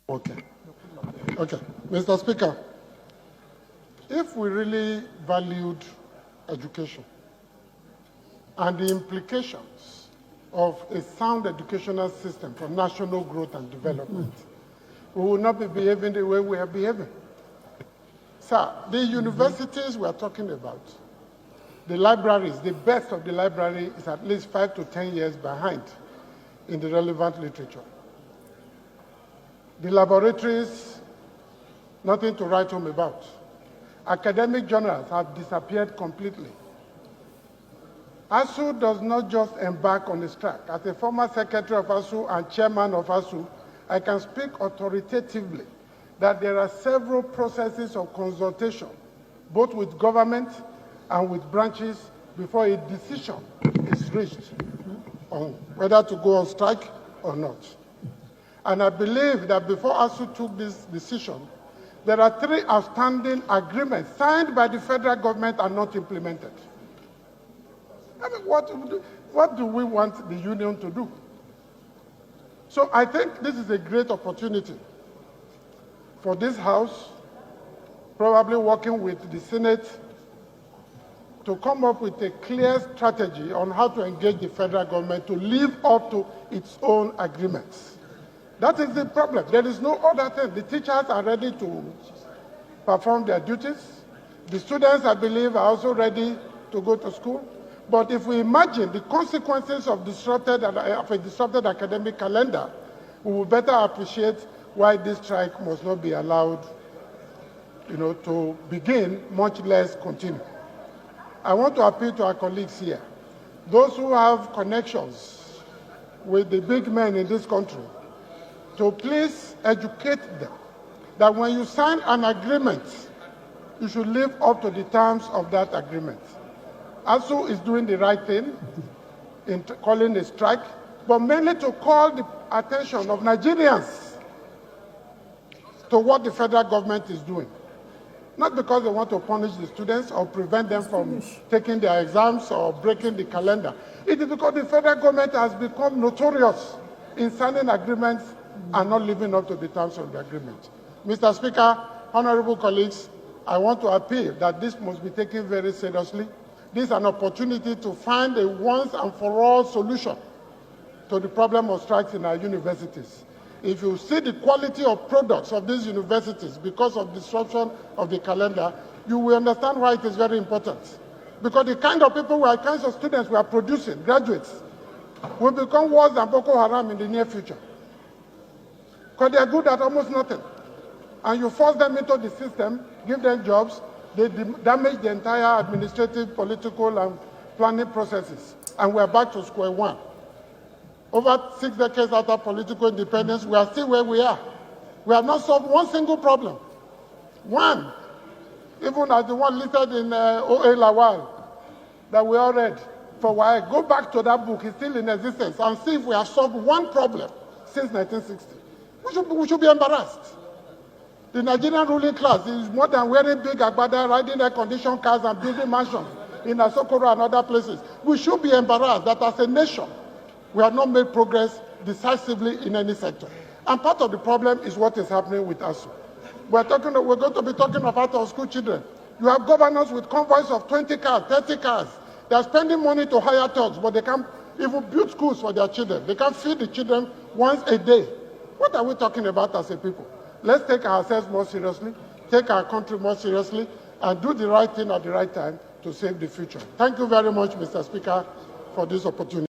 Okay. Okay. Mr. Speaker, if we really valued education and the implications of a sound educational system for national growth and development, we will not be behaving the way we are behaving. Sir, the universities we are talking about, the libraries, the best of the library is at least 5 to 10 years behind in the relevant literature. The laboratories, nothing to write home about. Academic journals have disappeared completely. ASU does not just embark on a strike. As a former secretary of ASU and chairman of ASU, I can speak authoritatively that there are several processes of consultation, both with government and with branches, before a decision is reached on whether to go on strike or not. And I believe that before ASU took this decision, there are 3 outstanding agreements signed by the federal government and not implemented. I mean, what do we want the union to do? So I think this is a great opportunity for this House, probably working with the Senate, to come up with a clear strategy on how to engage the federal government to live up to its own agreements. That is the problem. There is no other thing. The teachers are ready to perform their duties. The students, I believe, are also ready to go to school. But if we imagine the consequences of a disrupted academic calendar, we will better appreciate why this strike must not be allowed, to begin, much less continue. I want to appeal to our colleagues here, those who have connections with the big men in this country, to please educate them that when you sign an agreement, you should live up to the terms of that agreement. ASU is doing the right thing in calling a strike, but mainly to call the attention of Nigerians to what the federal government is doing. Not because they want to punish the students or prevent them from taking their exams or breaking the calendar. It is because the federal government has become notorious in signing agreements and not living up to the terms of the agreement. Mr. Speaker, honorable colleagues, I want to appeal that this must be taken very seriously. This is an opportunity to find a once and for all solution to the problem of strikes in our universities. If you see the quality of products of these universities because of disruption of the calendar, you will understand why it is very important. Because the kind of people, the kinds of students we are producing, graduates, will become worse than Boko Haram in the near future. Because they are good at almost nothing. And you force them into the system, give them jobs, they damage the entire administrative, political, and planning processes. And we are back to square one. Over 6 decades after political independence, we are still where we are. We have not solved one single problem. One. Even as the one listed in O.A. Lawal that we all read for a while. Go back to that book, it's still in existence, and see if we have solved one problem since 1960. We should be embarrassed. The Nigerian ruling class is more than wearing big agbada, riding air-conditioned cars and building mansions in Asokoro and other places. We should be embarrassed that as a nation, we have not made progress decisively in any sector. And part of the problem is what is happening with ASU. We're going to be talking about our school children. You have governors with convoys of 20 cars, 30 cars. They are spending money to hire thugs, but they can't even build schools for their children. They can't feed the children once a day. What are we talking about as a people? Let's take ourselves more seriously, take our country more seriously, and do the right thing at the right time to save the future. Thank you very much, Mr. Speaker, for this opportunity.